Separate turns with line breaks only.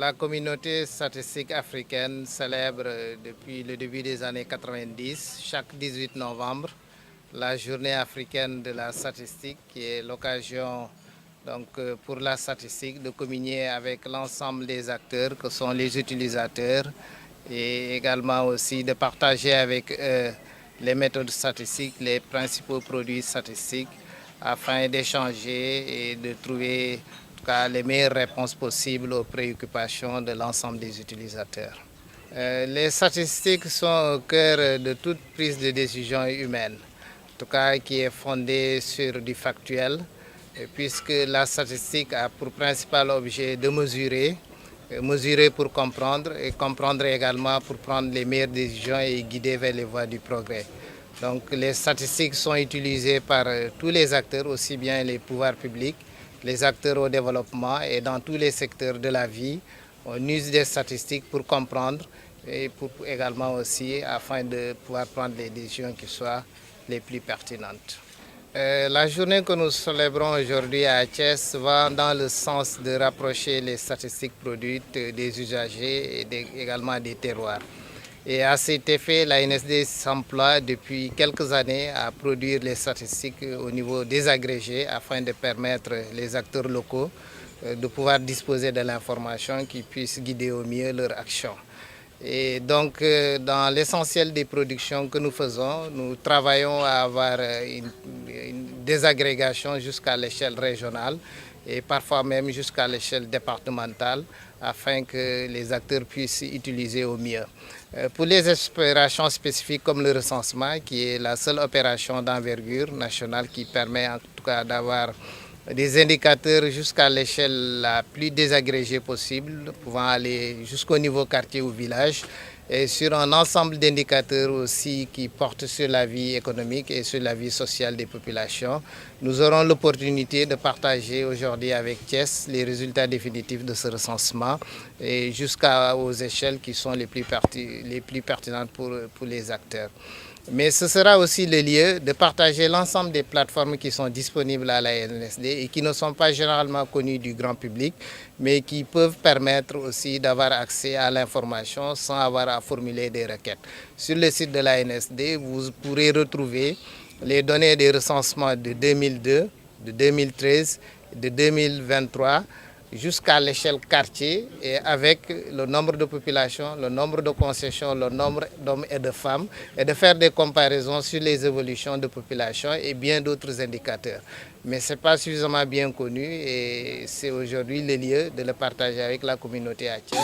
La communauté statistique africaine célèbre depuis le début des années 90, chaque 18 novembre, la journée africaine de la statistique, qui est l'occasion pour la statistique de communier avec l'ensemble des acteurs que sont les utilisateurs et également aussi de partager avec eux les méthodes statistiques, les principaux produits statistiques afin d'échanger et de trouver les meilleures réponses possibles aux préoccupations de l'ensemble des utilisateurs. Les statistiques sont au cœur de toute prise de décision humaine, en tout cas qui est fondée sur du factuel, puisque la statistique a pour principal objet de mesurer pour comprendre et comprendre également pour prendre les meilleures décisions et guider vers les voies du progrès. Donc les statistiques sont utilisées par tous les acteurs, aussi bien les pouvoirs publics, les acteurs au développement et dans tous les secteurs de la vie. On use des statistiques pour comprendre et pour également aussi afin de pouvoir prendre les décisions qui soient les plus pertinentes. La journée que nous célébrons aujourd'hui à Thiès va dans le sens de rapprocher les statistiques produites des usagers et également des terroirs. Et à cet effet, la NSD s'emploie depuis quelques années à produire les statistiques au niveau des agrégés afin de permettre les acteurs locaux de pouvoir disposer de l'information qui puisse guider au mieux leur action. Et donc, dans l'essentiel des productions que nous faisons, nous travaillons à avoir une désagrégation jusqu'à l'échelle régionale et parfois même jusqu'à l'échelle départementale afin que les acteurs puissent utiliser au mieux. Pour les opérations spécifiques comme le recensement, qui est la seule opération d'envergure nationale qui permet en tout cas d'avoir des indicateurs jusqu'à l'échelle la plus désagrégée possible, pouvant aller jusqu'au niveau quartier ou village, et sur un ensemble d'indicateurs aussi qui portent sur la vie économique et sur la vie sociale des populations. Nous aurons l'opportunité de partager aujourd'hui avec Thiès les résultats définitifs de ce recensement et jusqu'aux échelles qui sont les plus pertinentes pour les acteurs. Mais ce sera aussi le lieu de partager l'ensemble des plateformes qui sont disponibles à la NSD et qui ne sont pas généralement connues du grand public, mais qui peuvent permettre aussi d'avoir accès à l'information sans avoir à formuler des requêtes. Sur le site de la NSD, vous pourrez retrouver les données des recensements de 2002, de 2013, de 2023, jusqu'à l'échelle quartier et avec le nombre de populations, le nombre de concessions, le nombre d'hommes et de femmes et de faire des comparaisons sur les évolutions de population et bien d'autres indicateurs. Mais ce n'est pas suffisamment bien connu et c'est aujourd'hui le lieu de le partager avec la communauté à Thiès.